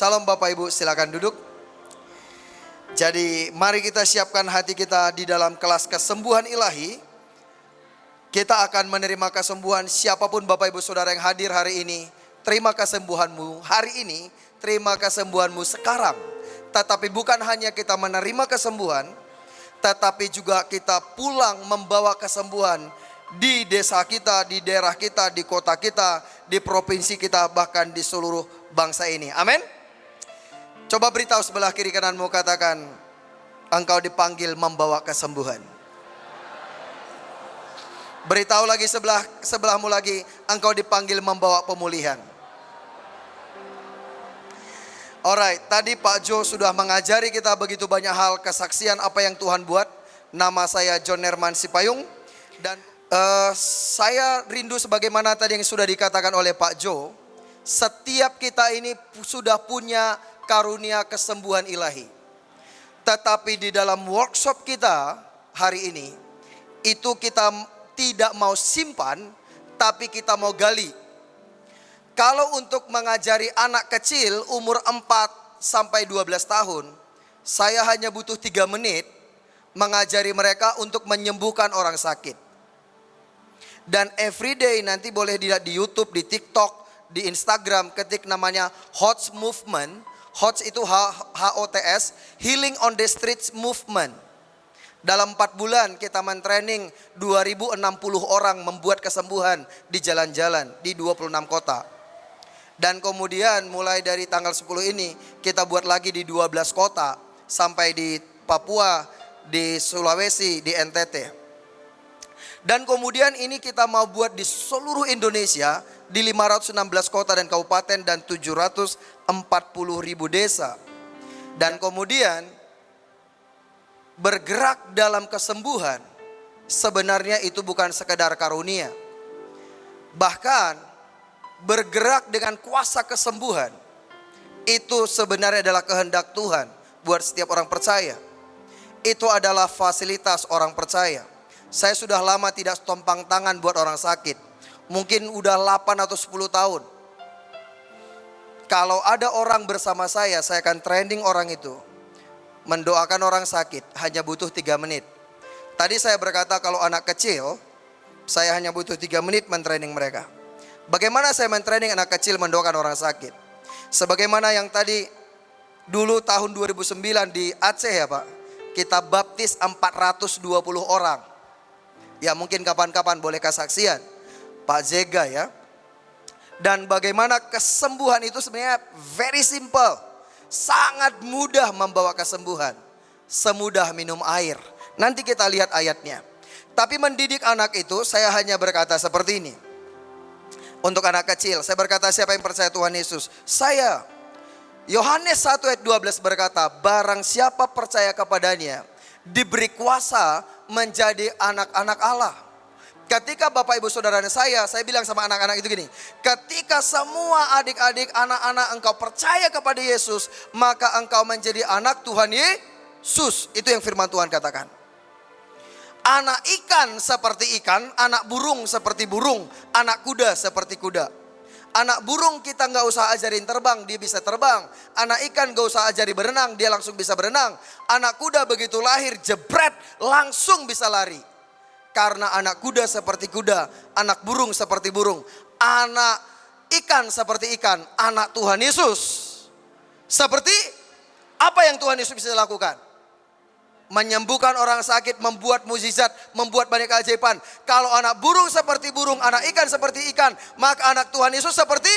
Salam Bapak Ibu, silakan duduk. Jadi mari kita siapkan hati kita di dalam kelas kesembuhan ilahi. Kita akan menerima kesembuhan siapapun Bapak Ibu Saudara yang hadir hari ini. Terima kesembuhanmu hari ini, terima kesembuhanmu sekarang. Tetapi bukan hanya kita menerima kesembuhan, tetapi juga kita pulang membawa kesembuhan di desa kita, di daerah kita, di kota kita, di provinsi kita, bahkan di seluruh bangsa ini. Amin. Coba beritahu sebelah kiri kananmu, katakan, engkau dipanggil membawa kesembuhan. Beritahu lagi sebelahmu lagi, engkau dipanggil membawa pemulihan. Alright, tadi Pak Jo sudah mengajari kita begitu banyak hal kesaksian apa yang Tuhan buat. Nama saya John Herman Sipayung. Dan saya rindu sebagaimana tadi yang sudah dikatakan oleh Pak Jo. Setiap kita ini sudah punya karunia kesembuhan ilahi. Tetapi di dalam workshop kita hari ini, itu kita tidak mau simpan, tapi kita mau gali. Kalau untuk mengajari anak kecil umur 4 sampai 12 tahun, saya hanya butuh 3 menit mengajari mereka untuk menyembuhkan orang sakit. Dan everyday nanti boleh dilihat di YouTube, di TikTok, di Instagram, ketik namanya HOTS Movement. HOTS itu HOTS, Healing on the Streets Movement. Dalam 4 bulan kita mentraining 2060 orang membuat kesembuhan di jalan-jalan di 26 kota. Dan kemudian mulai dari tanggal 10 ini kita buat lagi di 12 kota sampai di Papua, di Sulawesi, di NTT. Dan kemudian ini kita mau buat di seluruh Indonesia, di 516 kota dan kabupaten dan 740.000 desa. Dan kemudian bergerak dalam kesembuhan sebenarnya itu bukan sekedar karunia. Bahkan bergerak dengan kuasa kesembuhan itu sebenarnya adalah kehendak Tuhan buat setiap orang percaya. Itu adalah fasilitas orang percaya. Saya sudah lama tidak tompang tangan buat orang sakit. Mungkin udah 8 atau 10 tahun. Kalau ada orang bersama saya akan training orang itu. Mendoakan orang sakit hanya butuh 3 menit. Tadi saya berkata kalau anak kecil, saya hanya butuh 3 menit mentraining mereka. Bagaimana saya mentraining anak kecil mendoakan orang sakit? Sebagaimana yang tadi dulu tahun 2009 di Aceh ya Pak. Kita baptis 420 orang. Ya mungkin kapan-kapan boleh kesaksian Pak Zega ya. Dan bagaimana kesembuhan itu sebenarnya very simple. Sangat mudah membawa kesembuhan. Semudah minum air. Nanti kita lihat ayatnya. Tapi mendidik anak itu saya hanya berkata seperti ini. Untuk anak kecil saya berkata, siapa yang percaya Tuhan Yesus? Saya. Yohanes 1 ayat 12 berkata, barang siapa percaya kepadanya diberi kuasa menjadi anak-anak Allah. Ketika Bapak Ibu Saudara saya bilang sama anak-anak itu gini, ketika semua adik-adik anak-anak engkau percaya kepada Yesus, maka engkau menjadi anak Tuhan Yesus. Itu yang firman Tuhan katakan. Anak ikan seperti ikan, anak burung seperti burung, anak kuda seperti kuda. Anak burung kita gak usah ajarin terbang, dia bisa terbang. Anak ikan gak usah ajari berenang, dia langsung bisa berenang. Anak kuda begitu lahir jebret langsung bisa lari. Karena anak kuda seperti kuda, anak burung seperti burung, anak ikan seperti ikan, anak Tuhan Yesus. Seperti apa yang Tuhan Yesus bisa lakukan? Menyembuhkan orang sakit, membuat mukjizat, membuat banyak keajaiban. Kalau anak burung seperti burung, anak ikan seperti ikan, maka anak Tuhan Yesus seperti,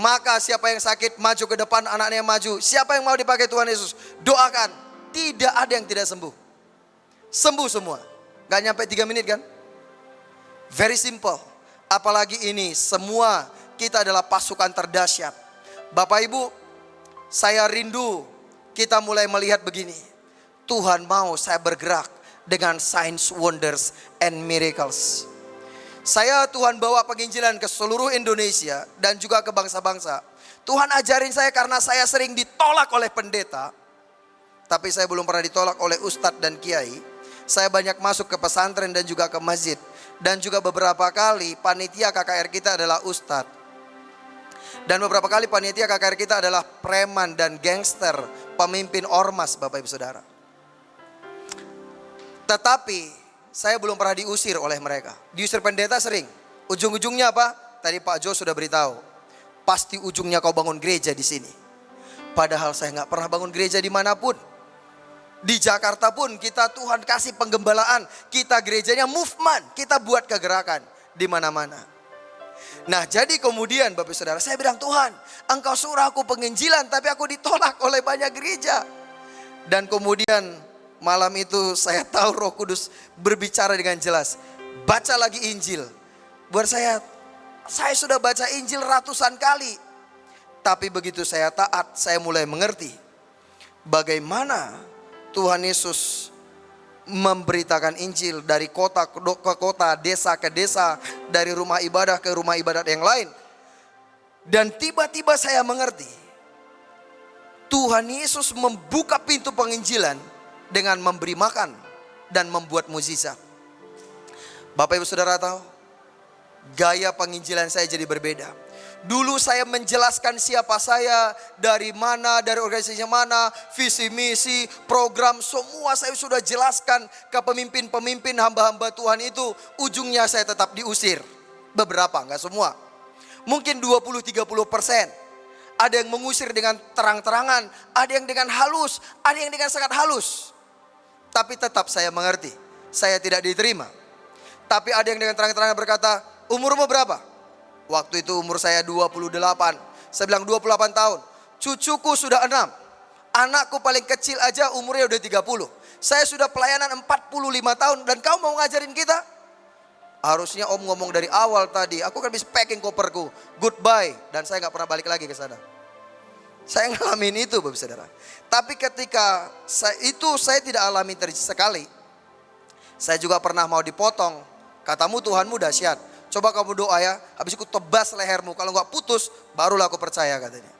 maka siapa yang sakit maju ke depan, anaknya maju. Siapa yang mau dipakai Tuhan Yesus, doakan. Tidak ada yang tidak sembuh. Sembuh semua. Gak nyampe 3 menit kan? Very simple. Apalagi ini semua kita adalah pasukan terdahsyat. Bapak Ibu, saya rindu kita mulai melihat begini. Tuhan mau saya bergerak dengan signs, wonders, and miracles. Tuhan bawa penginjilan ke seluruh Indonesia dan juga ke bangsa-bangsa. Tuhan ajarin saya karena saya sering ditolak oleh pendeta. Tapi saya belum pernah ditolak oleh ustadz dan kiai. Saya banyak masuk ke pesantren dan juga ke masjid. Dan juga beberapa kali panitia KKR kita adalah ustadz. Dan beberapa kali panitia KKR kita adalah preman dan gangster, pemimpin ormas Bapak Ibu Saudara. Tetapi saya belum pernah diusir oleh mereka. Diusir pendeta sering. Ujung-ujungnya apa? Tadi Pak Jo sudah beritahu. Pasti ujungnya kau bangun gereja di sini. Padahal saya nggak pernah bangun gereja dimanapun. Di Jakarta pun kita Tuhan kasih penggembalaan. Kita gerejanya movement. Kita buat kegerakan di mana-mana. Nah jadi kemudian Bapak Saudara, saya bilang, Tuhan Engkau suruh aku penginjilan, tapi aku ditolak oleh banyak gereja. Dan kemudian malam itu saya tahu Roh Kudus berbicara dengan jelas. Baca lagi Injil. Buat saya sudah baca Injil ratusan kali. Tapi begitu saya taat, saya mulai mengerti bagaimana Tuhan Yesus memberitakan Injil dari kota ke kota, desa ke desa, dari rumah ibadah ke rumah ibadat yang lain. Dan tiba-tiba saya mengerti, Tuhan Yesus membuka pintu penginjilan dengan memberi makan dan membuat mukjizat. Bapak Ibu Saudara tahu, gaya penginjilan saya jadi berbeda. Dulu saya menjelaskan siapa saya, dari mana, dari organisasi mana, visi misi, program, semua saya sudah jelaskan ke pemimpin-pemimpin hamba-hamba Tuhan itu. Ujungnya saya tetap diusir. Beberapa, enggak semua. Mungkin 20-30%. Ada yang mengusir dengan terang-terangan, ada yang dengan halus, ada yang dengan sangat halus. Tapi tetap saya mengerti, saya tidak diterima. Tapi ada yang dengan terang-terangan berkata, umurmu berapa? Waktu itu umur saya 28. Saya bilang 28 tahun. Cucuku sudah 6. Anakku paling kecil aja umurnya udah 30. Saya sudah pelayanan 45 tahun. Dan kau mau ngajarin kita? Harusnya om ngomong dari awal tadi. Aku kan bisa packing koperku. Goodbye. Dan saya gak pernah balik lagi ke sana. Saya ngalamin itu Bapak Saudara. Tapi ketika saya tidak alami sekali. Saya juga pernah mau dipotong. Katamu Tuhanmu dahsyat. Coba kamu doa ya, habis itu tebas lehermu. Kalau enggak putus, barulah aku percaya katanya.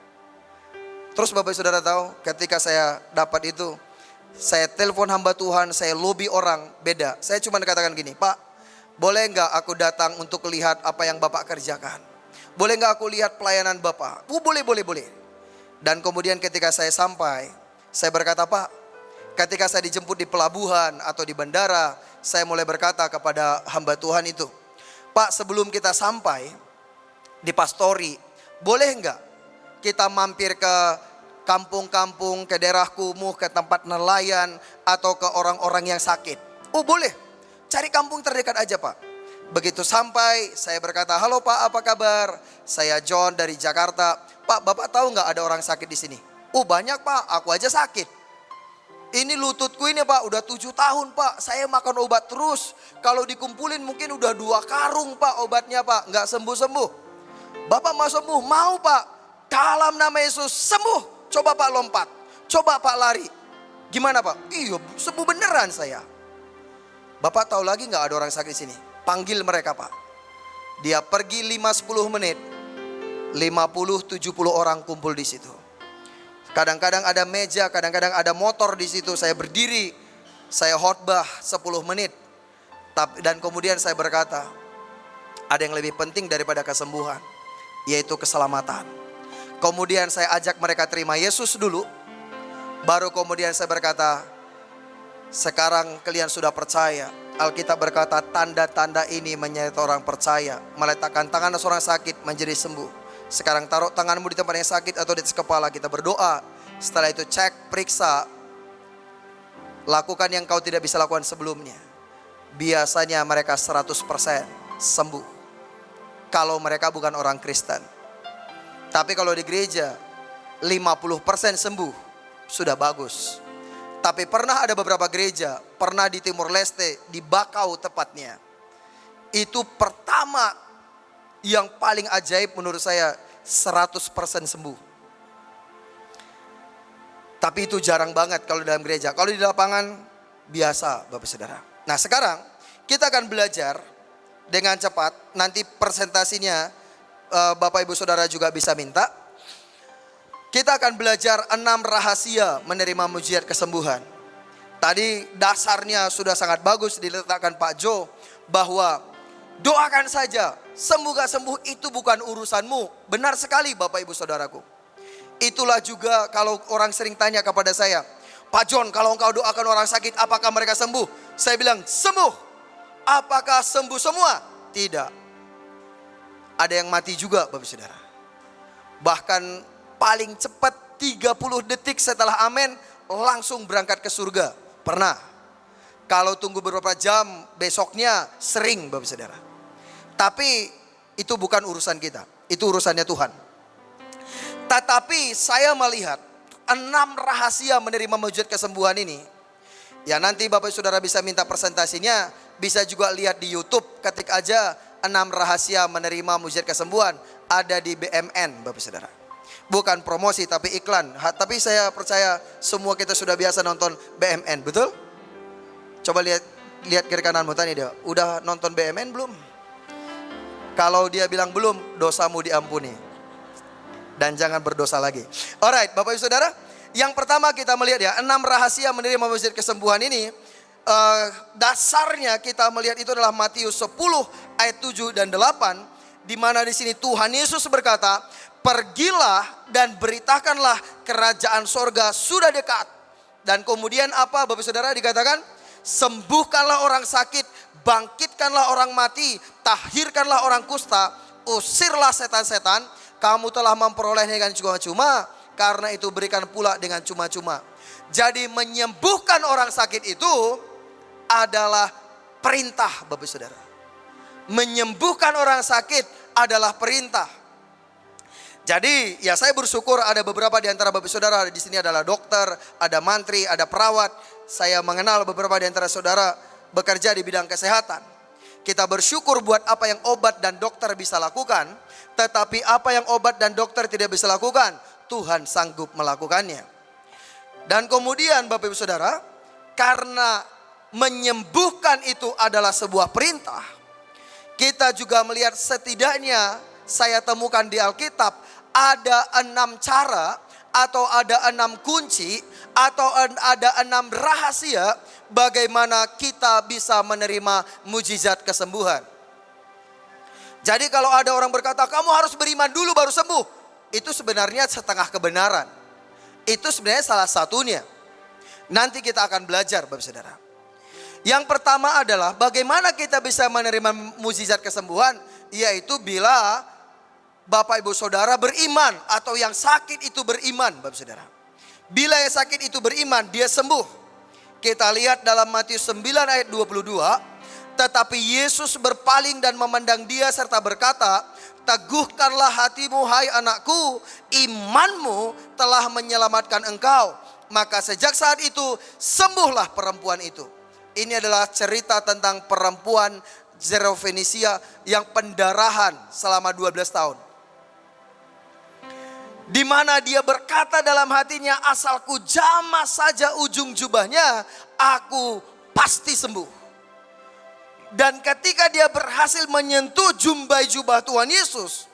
Terus Bapak Saudara tahu, ketika saya dapat itu, saya telepon hamba Tuhan, saya lobby orang, beda. Saya cuma katakan gini, Pak, boleh enggak aku datang untuk lihat apa yang Bapak kerjakan? Boleh enggak aku lihat pelayanan Bapak? Boleh. Dan kemudian ketika saya sampai, saya berkata, Pak, ketika saya dijemput di pelabuhan atau di bandara, saya mulai berkata kepada hamba Tuhan itu, Pak, sebelum kita sampai di Pastori, boleh enggak kita mampir ke kampung-kampung, ke daerah kumuh, ke tempat nelayan, atau ke orang-orang yang sakit? Oh boleh, cari kampung terdekat aja Pak. Begitu sampai, saya berkata, halo Pak, apa kabar? Saya John dari Jakarta. Pak, Bapak tahu enggak ada orang sakit di sini? Oh banyak Pak, aku aja sakit. Ini lututku ini Pak, udah 7 tahun Pak. Saya makan obat terus. Kalau dikumpulin mungkin udah 2 karung Pak obatnya Pak. Nggak sembuh-sembuh. Bapak mau sembuh? Mau Pak. Dalam nama Yesus sembuh. Coba Pak lompat. Coba Pak lari. Gimana Pak? Iya sembuh beneran saya. Bapak tahu lagi nggak ada orang sakit di sini? Panggil mereka Pak. Dia pergi 5-10 menit. 50-70 orang kumpul di situ. Kadang-kadang ada meja, kadang-kadang ada motor di situ. Saya berdiri, saya khotbah 10 menit. Dan kemudian saya berkata, ada yang lebih penting daripada kesembuhan, yaitu keselamatan. Kemudian saya ajak mereka terima Yesus dulu. Baru kemudian saya berkata, sekarang kalian sudah percaya. Alkitab berkata, tanda-tanda ini menyertai orang percaya. Meletakkan tangan seorang sakit menjadi sembuh. Sekarang taruh tanganmu di tempat yang sakit atau di atas kepala, kita berdoa. Setelah itu cek, periksa. Lakukan yang kau tidak bisa lakukan sebelumnya. Biasanya mereka 100% sembuh. Kalau mereka bukan orang Kristen. Tapi kalau di gereja 50% sembuh, sudah bagus. Tapi pernah ada beberapa gereja, pernah di Timur Leste, di Bakau tepatnya. Itu pertama yang paling ajaib menurut saya, 100% sembuh. Tapi itu jarang banget kalau dalam gereja. Kalau di lapangan biasa Bapak Saudara. Nah sekarang kita akan belajar dengan cepat. Nanti presentasinya Bapak Ibu Saudara juga bisa minta. Kita akan belajar 6 rahasia menerima mujizat kesembuhan. Tadi dasarnya sudah sangat bagus diletakkan Pak Jo, bahwa doakan saja sembuh gak sembuh itu bukan urusanmu. Benar sekali Bapak Ibu Saudaraku. Itulah juga kalau orang sering tanya kepada saya, Pak John, kalau engkau doakan orang sakit, apakah mereka sembuh? Saya bilang, sembuh. Apakah sembuh semua? Tidak. Ada yang mati juga Bapak Saudara. Bahkan paling cepat 30 detik setelah amin, langsung berangkat ke surga. Pernah. Kalau tunggu beberapa jam, besoknya sering Bapak Saudara. Tapi itu bukan urusan kita. Itu urusannya Tuhan. Tetapi saya melihat 6 rahasia menerima mujizat kesembuhan ini. Ya nanti Bapak Saudara bisa minta presentasinya. Bisa juga lihat di YouTube. Ketik aja 6 rahasia menerima mujizat kesembuhan. Ada di BMN Bapak Saudara. Bukan promosi tapi iklan. Tapi saya percaya semua kita sudah biasa nonton BMN, betul? Coba lihat kiri kananmu, tanya dia, udah nonton BMN belum? Kalau dia bilang belum, dosamu diampuni. Dan jangan berdosa lagi. Alright, Bapak Ibu Saudara, yang pertama kita melihat ya, 6 rahasia menerima mujizat kesembuhan ini. Dasarnya kita melihat itu adalah Matius 10 ayat 7 dan 8, di mana di sini Tuhan Yesus berkata, pergilah dan beritakanlah kerajaan sorga sudah dekat. Dan kemudian apa Bapak Saudara dikatakan? Sembuhkanlah orang sakit, bangkitkanlah orang mati, tahirkanlah orang kusta, usirlah setan-setan. Kamu telah memperolehnya dengan cuma-cuma, karena itu berikan pula dengan cuma-cuma. Jadi menyembuhkan orang sakit itu adalah perintah Bapak Saudara. Menyembuhkan orang sakit adalah perintah. Jadi ya saya bersyukur ada beberapa di antara Bapak Saudara di sini adalah dokter, ada mantri, ada perawat. Saya mengenal beberapa di antara saudara bekerja di bidang kesehatan. Kita bersyukur buat apa yang obat dan dokter bisa lakukan. Tetapi apa yang obat dan dokter tidak bisa lakukan, Tuhan sanggup melakukannya. Dan kemudian Bapak Ibu Saudara, karena menyembuhkan itu adalah sebuah perintah, kita juga melihat setidaknya saya temukan di Alkitab ada 6 cara atau ada 6 kunci atau ada 6 rahasia bagaimana kita bisa menerima mujizat kesembuhan. Jadi kalau ada orang berkata kamu harus beriman dulu baru sembuh, itu sebenarnya setengah kebenaran. Itu sebenarnya salah satunya. Nanti kita akan belajar Bapak Saudara. Yang pertama adalah bagaimana kita bisa menerima mujizat kesembuhan, yaitu bila Bapak Ibu Saudara beriman atau yang sakit itu beriman Bapak Saudara. Bila yang sakit itu beriman, dia sembuh. Kita lihat dalam Matius 9 ayat 22. Tetapi Yesus berpaling dan memandang dia serta berkata, teguhkanlah hatimu hai anakku, imanmu telah menyelamatkan engkau. Maka sejak saat itu sembuhlah perempuan itu. Ini adalah cerita tentang perempuan Zerofenisia yang pendarahan selama 12 tahun. Di mana dia berkata dalam hatinya, asalku jamah saja ujung jubahnya, aku pasti sembuh. Dan ketika dia berhasil menyentuh jumbai jubah Tuhan Yesus,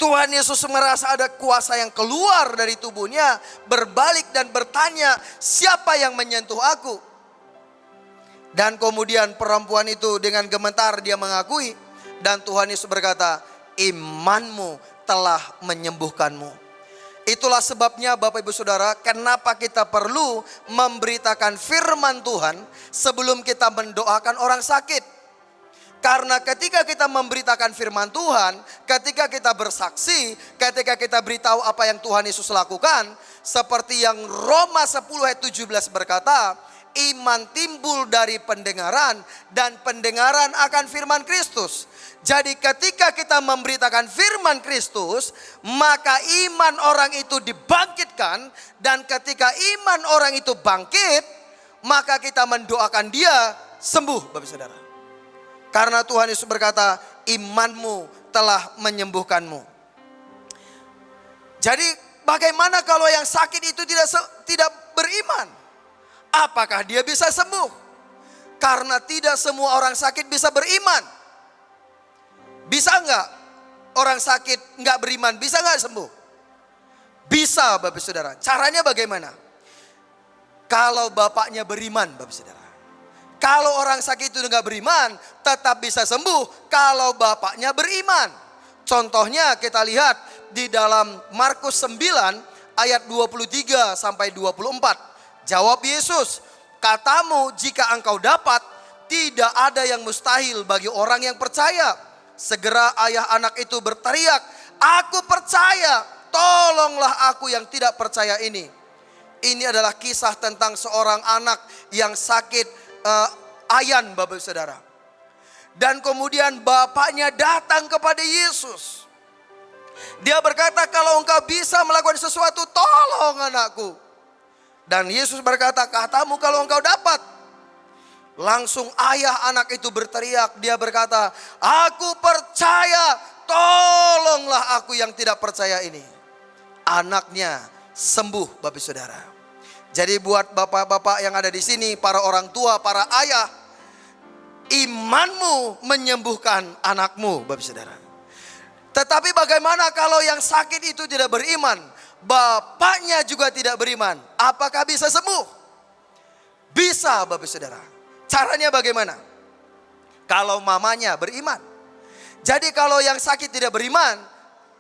Tuhan Yesus merasa ada kuasa yang keluar dari tubuhnya, berbalik dan bertanya, siapa yang menyentuh aku? Dan kemudian perempuan itu dengan gemetar dia mengakui, dan Tuhan Yesus berkata, imanmu telah menyembuhkanmu. Itulah sebabnya Bapak Ibu Saudara, kenapa kita perlu memberitakan firman Tuhan sebelum kita mendoakan orang sakit. Karena ketika kita memberitakan firman Tuhan, ketika kita bersaksi, ketika kita beritahu apa yang Tuhan Yesus lakukan, seperti yang Roma 10 ayat 17 berkata, iman timbul dari pendengaran dan pendengaran akan firman Kristus. Jadi ketika kita memberitakan firman Kristus, maka iman orang itu dibangkitkan. Dan ketika iman orang itu bangkit, maka kita mendoakan dia sembuh Bapak Saudara. Karena Tuhan Yesus berkata, imanmu telah menyembuhkanmu. Jadi bagaimana kalau yang sakit itu tidak beriman? Apakah dia bisa sembuh? Karena tidak semua orang sakit bisa beriman. Bisa enggak orang sakit enggak beriman, bisa enggak sembuh? Bisa Bapak Saudara. Caranya bagaimana? Kalau bapaknya beriman Bapak Saudara. Kalau orang sakit itu nggak beriman, tetap bisa sembuh kalau bapaknya beriman. Contohnya kita lihat di dalam Markus 9 ayat 23 sampai 24. Jawab Yesus, katamu jika engkau dapat, tidak ada yang mustahil bagi orang yang percaya. Segera ayah anak itu berteriak, aku percaya, tolonglah aku yang tidak percaya ini. Ini adalah kisah tentang seorang anak yang sakit ayan, Bapak Saudara. Dan kemudian bapaknya datang kepada Yesus. Dia berkata, kalau engkau bisa melakukan sesuatu, tolong anakku. Dan Yesus berkata, katamu kalau engkau dapat. Langsung ayah anak itu berteriak. Dia berkata, aku percaya, tolonglah aku yang tidak percaya ini. Anaknya sembuh, Bapak Saudara. Jadi buat bapak-bapak yang ada di sini, para orang tua, para ayah, imanmu menyembuhkan anakmu, Bapak Saudara. Tetapi bagaimana kalau yang sakit itu tidak beriman? Bapaknya juga tidak beriman. Apakah bisa sembuh? Bisa, Bapak Saudara. Caranya bagaimana? Kalau mamanya beriman. Jadi kalau yang sakit tidak beriman,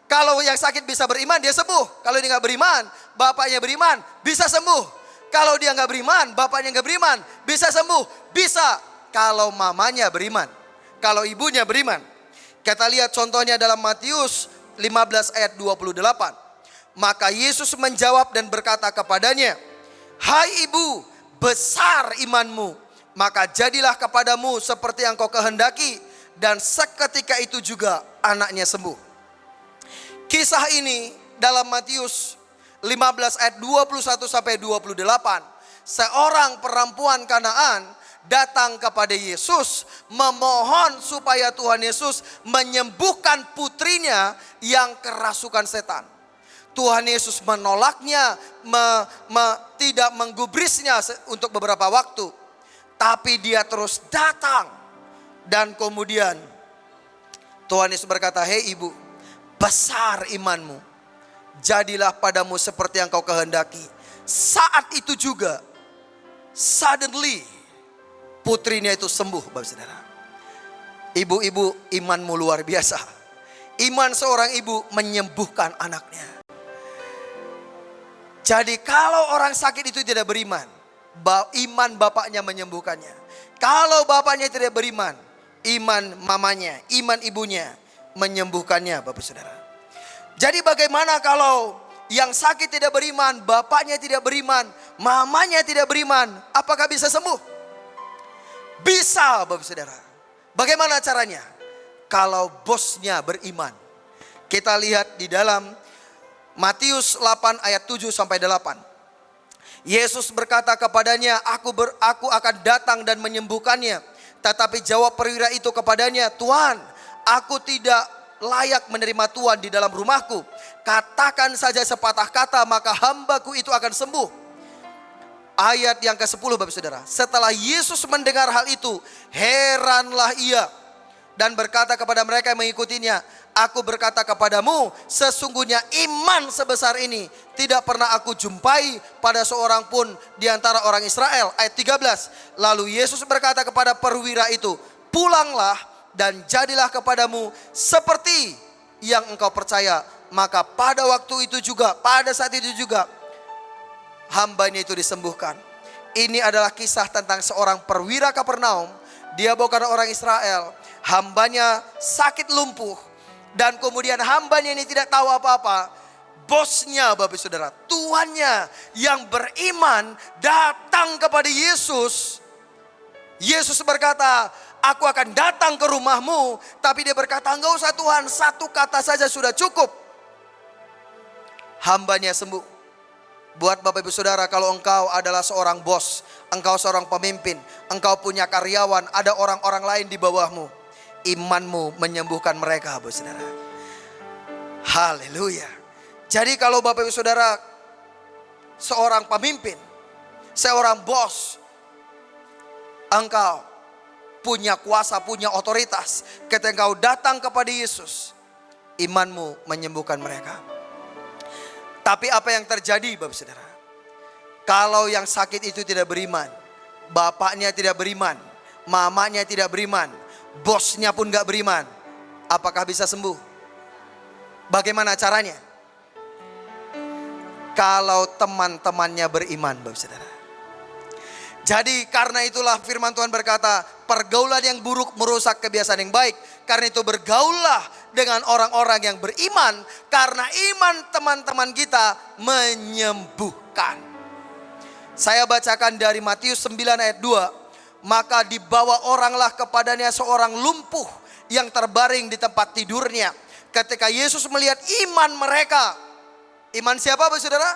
kalau yang sakit bisa beriman, dia sembuh. Kalau dia nggak beriman, bapaknya beriman, bisa sembuh. Kalau dia nggak beriman, bapaknya nggak beriman, bisa sembuh. Bisa kalau mamanya beriman, kalau ibunya beriman. Kita lihat contohnya dalam Matius 15 ayat 28. Maka Yesus menjawab dan berkata kepadanya, hai ibu, besar imanmu, maka jadilah kepadamu seperti yang kau kehendaki. Dan seketika itu juga anaknya sembuh. Kisah ini dalam Matius 15 ayat 21 sampai 28. Seorang perempuan Kanaan datang kepada Yesus memohon supaya Tuhan Yesus menyembuhkan putrinya yang kerasukan setan. Tuhan Yesus menolaknya, tidak menggubrisnya untuk beberapa waktu. Tapi dia terus datang. Dan kemudian Tuhan Yesus berkata, hei ibu, besar imanmu, jadilah padamu seperti yang kau kehendaki. Saat itu juga suddenly putrinya itu sembuh, Bapak Saudara. Ibu-ibu, imanmu luar biasa. Iman seorang ibu menyembuhkan anaknya. Jadi kalau orang sakit itu tidak beriman, iman bapaknya menyembuhkannya. Kalau bapaknya tidak beriman, iman mamanya, iman ibunya menyembuhkannya, Bapak Saudara. Jadi bagaimana kalau yang sakit tidak beriman, bapaknya tidak beriman, mamanya tidak beriman, apakah bisa sembuh? Bisa, Bapak Saudara. Bagaimana caranya? Kalau bosnya beriman. Kita lihat di dalam Matius 8 ayat 7 sampai 8. Yesus berkata kepadanya, aku akan datang dan menyembuhkannya. Tetapi jawab perwira itu kepadanya, Tuhan, aku tidak layak menerima Tuhan di dalam rumahku. Katakan saja sepatah kata, maka hambaku itu akan sembuh. Ayat yang ke-10, Bapak Saudara. Setelah Yesus mendengar hal itu, heranlah ia dan berkata kepada mereka yang mengikutinya, aku berkata kepadamu, sesungguhnya iman sebesar ini tidak pernah aku jumpai pada seorang pun di antara orang Israel. Ayat 13. Lalu Yesus berkata kepada perwira itu, pulanglah dan jadilah kepadamu seperti yang engkau percaya. Maka pada waktu itu juga, pada saat itu juga, hambanya itu disembuhkan. Ini adalah kisah tentang seorang perwira Kapernaum. Dia bukan orang Israel. Hambanya sakit lumpuh. Dan kemudian hambanya ini tidak tahu apa-apa. Bosnya, Bapak Saudara, tuannya yang beriman datang kepada Yesus. Yesus berkata, aku akan datang ke rumahmu. Tapi dia berkata, enggak usah Tuhan, satu kata saja sudah cukup. Hambanya sembuh. Buat Bapak Ibu Saudara, kalau engkau adalah seorang bos, engkau seorang pemimpin, engkau punya karyawan, ada orang-orang lain di bawahmu, imanmu menyembuhkan mereka, Bapak Saudara. Haleluya. Jadi kalau Bapak Ibu Saudara seorang pemimpin, seorang bos, engkau punya kuasa, punya otoritas. Ketika engkau datang kepada Yesus, imanmu menyembuhkan mereka. Tapi apa yang terjadi, Bapak Saudara? Kalau yang sakit itu tidak beriman, bapaknya tidak beriman, mamanya tidak beriman, bosnya pun gak beriman, apakah bisa sembuh? Bagaimana caranya? Kalau teman-temannya beriman, Bapak Saudara. Jadi karena itulah firman Tuhan berkata, pergaulan yang buruk merusak kebiasaan yang baik. Karena itu bergaullah dengan orang-orang yang beriman, karena iman teman-teman kita menyembuhkan. Saya bacakan dari Matius 9 ayat 2. Maka dibawa oranglah kepadanya seorang lumpuh yang terbaring di tempat tidurnya. Ketika Yesus melihat iman mereka. Iman siapa, Bapak Saudara?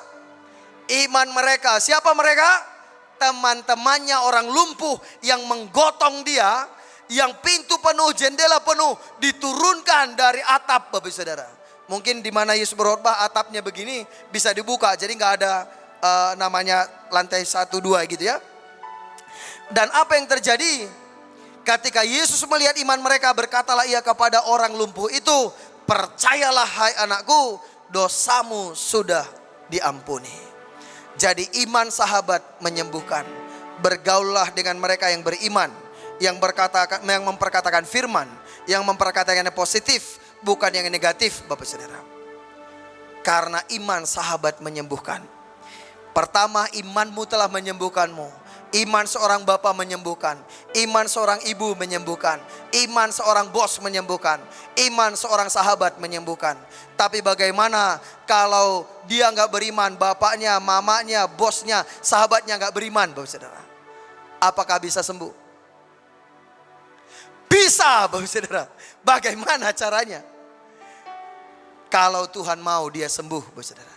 Iman mereka. Siapa mereka? Teman-temannya orang lumpuh yang menggotong dia, yang pintu penuh, jendela penuh, diturunkan dari atap, Bapak Saudara. Mungkin di mana Yesus berkhotbah atapnya begini bisa dibuka, jadi nggak ada namanya lantai 1, 2 gitu ya. Dan apa yang terjadi? Ketika Yesus melihat iman mereka, berkatalah ia kepada orang lumpuh itu, percayalah hai anakku, dosamu sudah diampuni. Jadi iman sahabat menyembuhkan. Bergaullah dengan mereka yang beriman, yang memperkatakan firman, yang memperkatakan yang positif, bukan yang negatif, Bapak Saudara. Karena iman sahabat menyembuhkan. Pertama, imanmu telah menyembuhkanmu. Iman seorang bapak menyembuhkan, iman seorang ibu menyembuhkan, iman seorang bos menyembuhkan, iman seorang sahabat menyembuhkan. Tapi bagaimana kalau dia nggak beriman, bapaknya, mamanya, bosnya, sahabatnya nggak beriman, Bapak Saudara? Apakah bisa sembuh? Bisa, Bapak Saudara. Bagaimana caranya? Kalau Tuhan mau, dia sembuh, Bapak Saudara.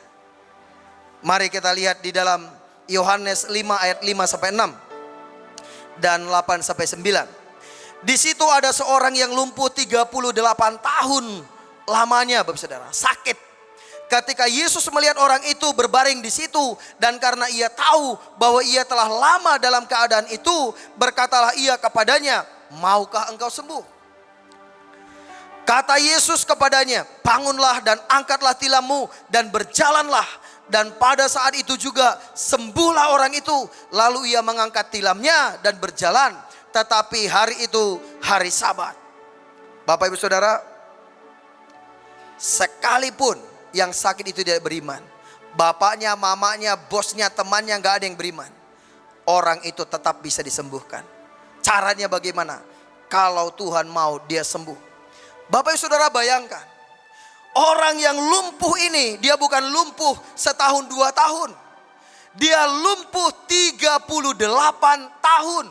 Mari kita lihat di dalam Yohanes 5 ayat 5 sampai 6 dan 8 sampai 9. Di situ ada seorang yang lumpuh 38 tahun lamanya, Bapak Saudara, sakit. Ketika Yesus melihat orang itu berbaring di situ, dan karena ia tahu bahwa ia telah lama dalam keadaan itu, berkatalah ia kepadanya, maukah engkau sembuh? Kata Yesus kepadanya, bangunlah dan angkatlah tilammu dan berjalanlah. Dan pada saat itu juga sembuhlah orang itu. Lalu ia mengangkat tilamnya dan berjalan. Tetapi hari itu hari Sabat. Bapak Ibu Saudara, sekalipun yang sakit itu tidak beriman, bapaknya, mamanya, bosnya, temannya gak ada yang beriman, orang itu tetap bisa disembuhkan. Caranya bagaimana? Kalau Tuhan mau, dia sembuh. Bapak Ibu Saudara bayangkan, orang yang lumpuh ini, dia bukan lumpuh setahun 2 tahun. Dia lumpuh 38 tahun.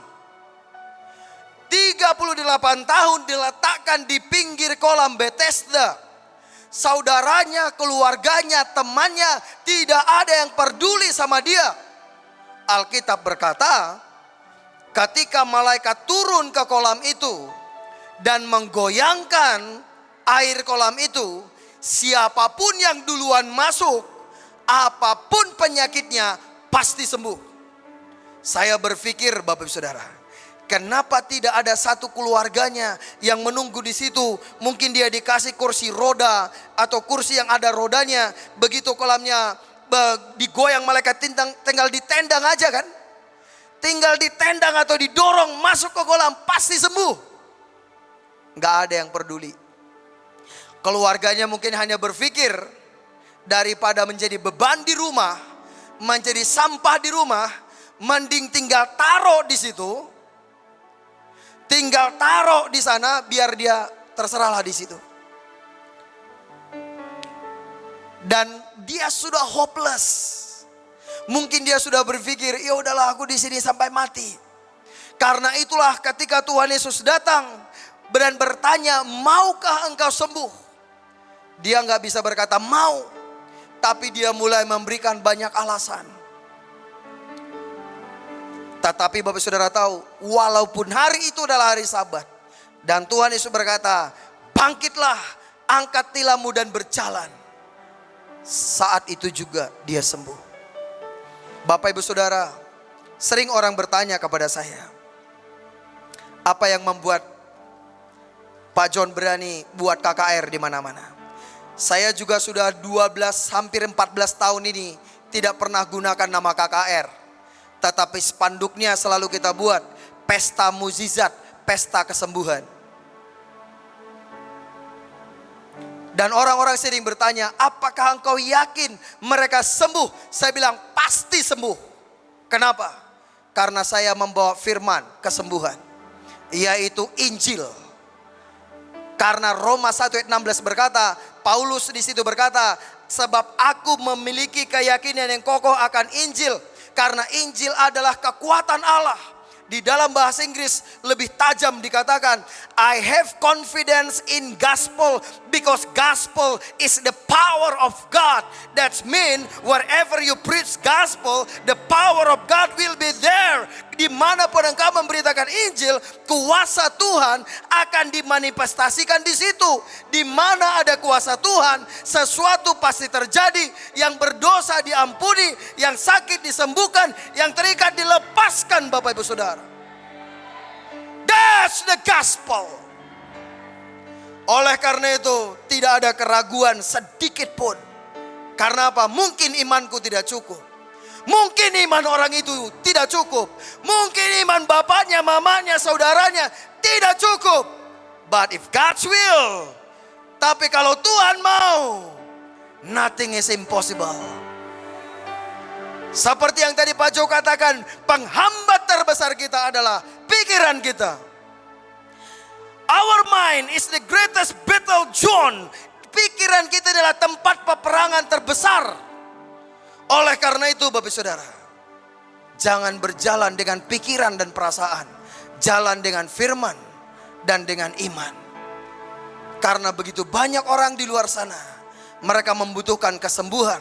38 tahun diletakkan di pinggir kolam Bethesda. Saudaranya, keluarganya, temannya, tidak ada yang peduli sama dia. Alkitab berkata, ketika malaikat turun ke kolam itu dan menggoyangkan air kolam itu, siapapun yang duluan masuk, apapun penyakitnya pasti sembuh. Saya berpikir, Bapak Ibu Saudara, kenapa tidak ada satu keluarganya yang menunggu di situ? Mungkin dia dikasih kursi roda atau kursi yang ada rodanya. Begitu kolamnya digoyang malaikat, tinggal ditendang aja kan? Tinggal ditendang atau didorong masuk ke kolam, pasti sembuh. Gak ada yang peduli. Keluarganya mungkin hanya berpikir, daripada menjadi beban di rumah, menjadi sampah di rumah, mending tinggal taruh di situ, tinggal taruh di sana, biar dia terserahlah di situ. Dan dia sudah hopeless. Mungkin dia sudah berpikir, ya udahlah aku di sini sampai mati. Karena itulah ketika Tuhan Yesus datang dan bertanya, maukah engkau sembuh? Dia nggak bisa berkata mau, tapi dia mulai memberikan banyak alasan. Tetapi Bapak Saudara tahu, walaupun hari itu adalah hari Sabat, dan Tuhan Yesus berkata, bangkitlah, angkat tilammu dan berjalan. Saat itu juga dia sembuh. Bapak Ibu Saudara, sering orang bertanya kepada saya, apa yang membuat Pak John berani buat KKR di mana-mana? Saya juga sudah 12 hampir 14 tahun ini tidak pernah gunakan nama KKR. Tetapi spanduknya selalu kita buat, pesta mukjizat, pesta kesembuhan. Dan orang-orang sering bertanya, apakah engkau yakin mereka sembuh? Saya bilang pasti sembuh. Kenapa? Karena saya membawa firman kesembuhan, yaitu Injil. Karena Roma 1 ayat 16 berkata, Paulus di situ berkata, sebab aku memiliki keyakinan yang kokoh akan Injil. Karena Injil adalah kekuatan Allah. Di dalam bahasa Inggris lebih tajam dikatakan, I have confidence in gospel because gospel is the power of God. That means wherever you preach gospel, the power of God will be there. Dimanapun engkau memberitakan Injil, kuasa Tuhan akan dimanifestasikan di situ. Di mana ada kuasa Tuhan, sesuatu pasti terjadi. Yang berdosa diampuni, yang sakit disembuhkan, yang terikat dilepaskan, Bapak Ibu Saudara. That's the gospel. Oleh karena itu, tidak ada keraguan sedikit pun. Karena apa? Mungkin imanku tidak cukup. Mungkin iman orang itu tidak cukup. Mungkin iman bapaknya, mamanya, saudaranya tidak cukup. But if God's will, tapi kalau Tuhan mau, nothing is impossible. Seperti yang tadi Pak Jo katakan, penghambat terbesar kita adalah pikiran kita. Our mind is the greatest battle zone. Pikiran kita adalah tempat peperangan terbesar. Oleh karena itu Bapak Saudara, jangan berjalan dengan pikiran dan perasaan. Jalan dengan firman dan dengan iman. Karena begitu banyak orang di luar sana, mereka membutuhkan kesembuhan,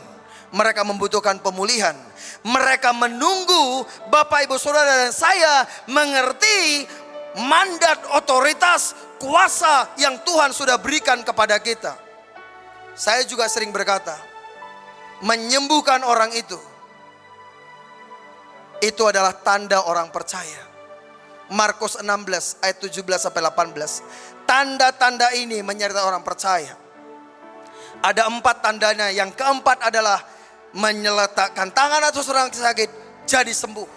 mereka membutuhkan pemulihan. Mereka menunggu Bapak Ibu Saudara dan saya mengerti mandat, otoritas, kuasa yang Tuhan sudah berikan kepada kita. Saya juga sering berkata, menyembuhkan orang itu adalah tanda orang percaya. Markus 16 ayat 17 sampai 18. Tanda-tanda ini menyertai orang percaya. Ada 4 tandanya. Yang keempat adalah menyeletakkan tangan atas orang sakit jadi sembuh.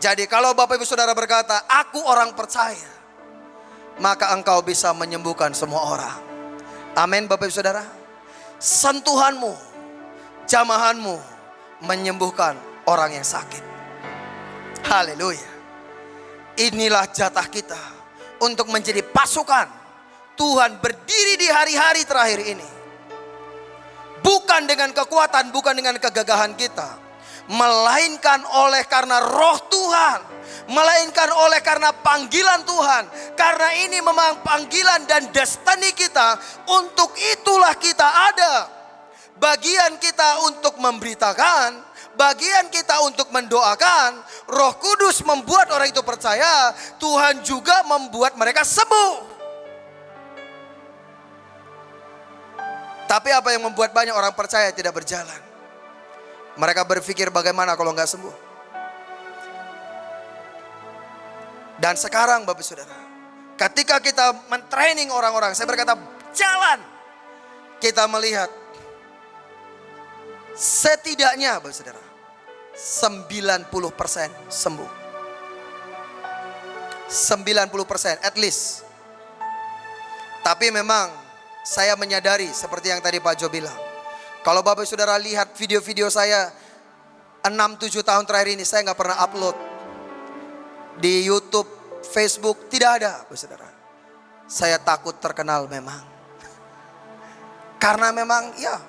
Jadi kalau Bapak Ibu Saudara berkata, aku orang percaya, maka engkau bisa menyembuhkan semua orang. Amin Bapak Ibu Saudara. Sentuhanmu, jamahanmu menyembuhkan orang yang sakit. Haleluya. Inilah jatah kita untuk menjadi pasukan Tuhan berdiri di hari-hari terakhir ini. Bukan dengan kekuatan, bukan dengan kegagahan kita, melainkan oleh karena roh Tuhan, melainkan oleh karena panggilan Tuhan. Karena ini memang panggilan dan destiny kita. Untuk itulah kita ada. Bagian kita untuk memberitakan, bagian kita untuk mendoakan. Roh Kudus membuat orang itu percaya. Tuhan juga membuat mereka sembuh. Tapi apa yang membuat banyak orang percaya tidak berjalan? Mereka berpikir bagaimana kalau nggak sembuh. Dan sekarang Bapak Saudara, ketika kita mentraining orang-orang, saya berkata jalan, kita melihat setidaknya Bapak Saudara 90% sembuh. 90% at least. Tapi memang saya menyadari seperti yang tadi Pak Jo bilang. Kalau Bapak Saudara lihat video-video saya 6-7 tahun terakhir ini, saya nggak pernah upload di YouTube, Facebook, tidak ada Bapak Saudara. Saya takut terkenal memang. Karena memang ya,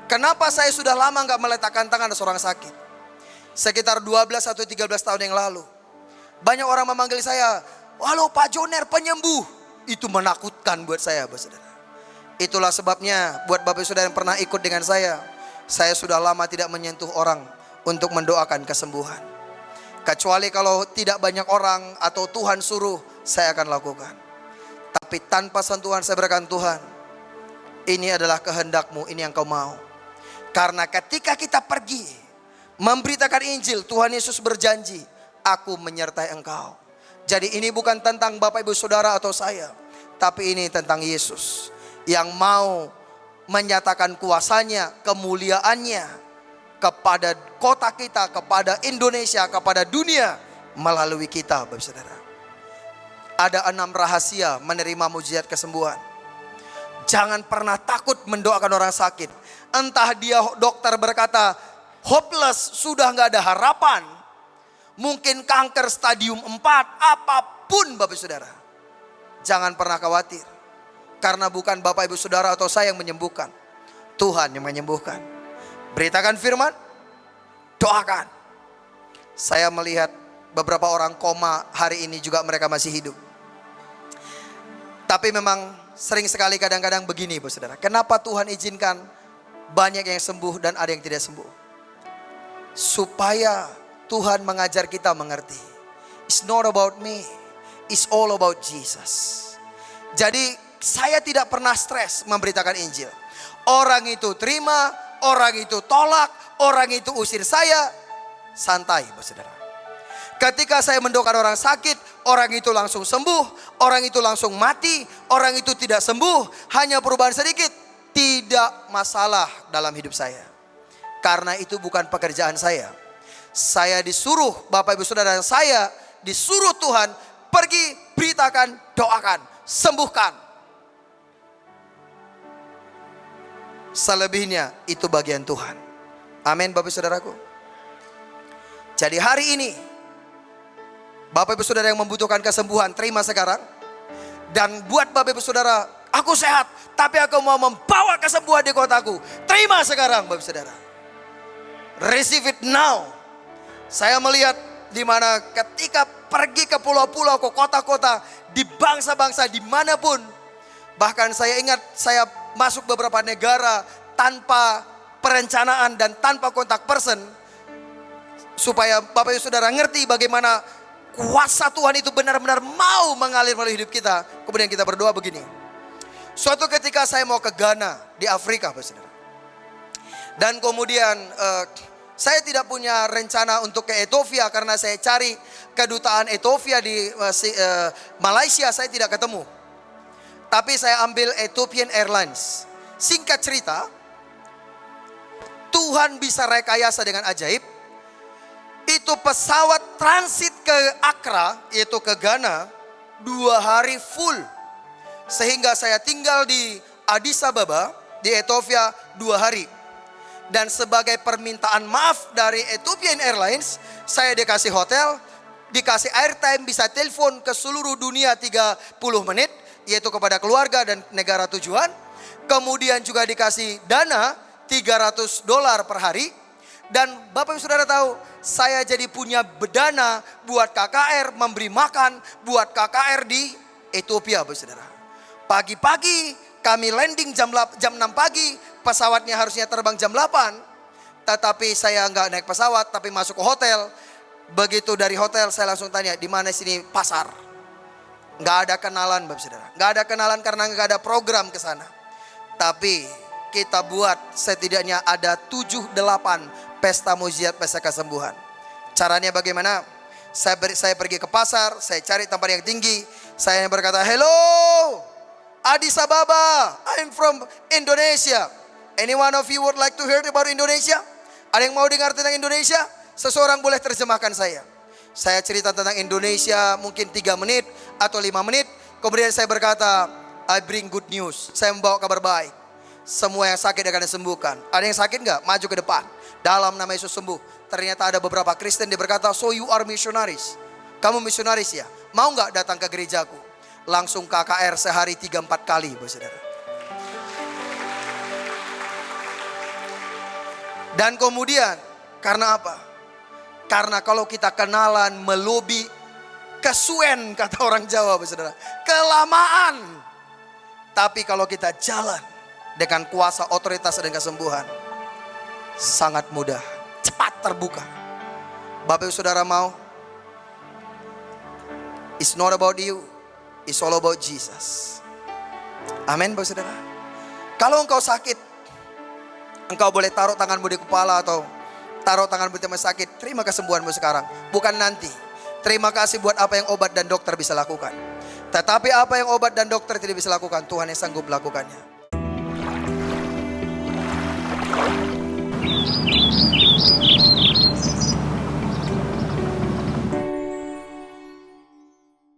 kenapa saya sudah lama nggak meletakkan tangan atas orang sakit? Sekitar 12 atau 13 tahun yang lalu, banyak orang memanggil saya, halo Pak Joner penyembuh. Itu menakutkan buat saya Bapak Saudara. Itulah sebabnya buat Bapak Saudara yang pernah ikut dengan saya sudah lama tidak menyentuh orang untuk mendoakan kesembuhan. Kecuali kalau tidak banyak orang atau Tuhan suruh, saya akan lakukan. Tapi tanpa sentuhan saya berkata, Tuhan, ini adalah kehendak-Mu, ini yang Kau mau. Karena ketika kita pergi memberitakan Injil, Tuhan Yesus berjanji, aku menyertai engkau. Jadi ini bukan tentang Bapak Ibu Saudara atau saya, tapi ini tentang Yesus yang mau menyatakan kuasanya, kemuliaannya kepada kota kita, kepada Indonesia, kepada dunia melalui kita, Bapak Saudara. Ada 6 rahasia menerima mujizat kesembuhan. Jangan pernah takut mendoakan orang sakit. Entah dia dokter berkata hopeless, sudah nggak ada harapan. Mungkin kanker stadium 4, apapun Bapak Saudara. Jangan pernah khawatir. Karena bukan Bapak Ibu Saudara atau saya yang menyembuhkan. Tuhan yang menyembuhkan. Beritakan firman, doakan. Saya melihat beberapa orang koma hari ini juga mereka masih hidup. Tapi memang sering sekali kadang-kadang begini Bapak Saudara. Kenapa Tuhan izinkan banyak yang sembuh dan ada yang tidak sembuh? Supaya Tuhan mengajar kita mengerti. It's not about me. It's all about Jesus. Jadi saya tidak pernah stres memberitakan Injil. Orang itu terima, orang itu tolak, orang itu usir saya. Santai Bapak Saudara. Ketika saya mendoakan orang sakit, orang itu langsung sembuh, orang itu langsung mati, orang itu tidak sembuh, hanya perubahan sedikit, tidak masalah dalam hidup saya. Karena itu bukan pekerjaan saya. Saya disuruh, Bapak Ibu Saudara, saya disuruh Tuhan pergi beritakan, doakan, sembuhkan. Selebihnya itu bagian Tuhan. Amin Bapak Saudaraku. Jadi hari ini Bapak Ibu Saudara yang membutuhkan kesembuhan, terima sekarang. Dan buat Bapak Ibu Saudara, aku sehat, tapi aku mau membawa kesembuhan di kotaku. Terima sekarang Bapak Ibu Saudara. Receive it now. Saya melihat di mana ketika pergi ke pulau-pulau, ke kota-kota, di bangsa-bangsa, dimanapun. Bahkan saya ingat saya masuk beberapa negara tanpa perencanaan dan tanpa kontak person. Supaya Bapak Ibu Saudara ngerti bagaimana kuasa Tuhan itu benar-benar mau mengalir melalui hidup kita. Kemudian kita berdoa begini. Suatu ketika saya mau ke Ghana di Afrika, Bapak Saudara. Dan kemudian saya tidak punya rencana untuk ke Ethiopia karena saya cari kedutaan Ethiopia di Malaysia, saya tidak ketemu. Tapi saya ambil Ethiopian Airlines. Singkat cerita, Tuhan bisa rekayasa dengan ajaib. Itu pesawat transit ke Accra, yaitu ke Ghana, 2 hari full. Sehingga saya tinggal di Addis Ababa, di Ethiopia 2 hari. Dan sebagai permintaan maaf dari Ethiopian Airlines, saya dikasih hotel, dikasih airtime, bisa telepon ke seluruh dunia 30 menit, yaitu kepada keluarga dan negara tujuan. Kemudian juga dikasih dana $300 per hari. Dan Bapak Ibu Saudara tahu, saya jadi punya dana buat KKR, memberi makan buat KKR di Ethiopia Bapak Saudara. Pagi-pagi kami landing jam 6 pagi, pesawatnya harusnya terbang jam 8. Tetapi saya nggak naik pesawat, tapi masuk ke hotel. Begitu dari hotel saya langsung tanya, di mana sini pasar? Nggak ada kenalan Bapak Saudara. Nggak ada kenalan karena nggak ada program ke sana. Tapi kita buat setidaknya ada 7-8 pesta mujizat, pesta kesembuhan. Caranya bagaimana? Saya pergi ke pasar, saya cari tempat yang tinggi. Saya berkata, hello Addis Ababa, I'm from Indonesia. Any one of you would like to hear about Indonesia? Ada yang mau dengar tentang Indonesia? Seseorang boleh terjemahkan saya. Saya cerita tentang Indonesia mungkin 3 menit atau 5 menit. Kemudian saya berkata, I bring good news. Saya membawa kabar baik. Semua yang sakit akan disembuhkan. Ada yang sakit nggak? Maju ke depan. Dalam nama Yesus sembuh. Ternyata ada beberapa Kristen dia berkata, so you are missionaries. Kamu misionaris ya? Mau nggak datang ke gerejaku? Langsung KKR sehari 3-4 kali Bapak Saudara. Dan kemudian karena apa? Karena kalau kita kenalan melobi kesuen kata orang Jawa Bapak Saudara. Kelamaan. Tapi kalau kita jalan dengan kuasa, otoritas dan kesembuhan, sangat mudah, cepat terbuka. Bapak Ibu Saudara mau? It's not about you, it's all about Jesus. Amin Bapak Saudara. Kalau engkau sakit, engkau boleh taruh tanganmu di kepala atau taruh tanganmu di tempat sakit. Terima kesembuhanmu sekarang, bukan nanti. Terima kasih buat apa yang obat dan dokter bisa lakukan. Tetapi apa yang obat dan dokter tidak bisa lakukan, Tuhan yang sanggup melakukannya.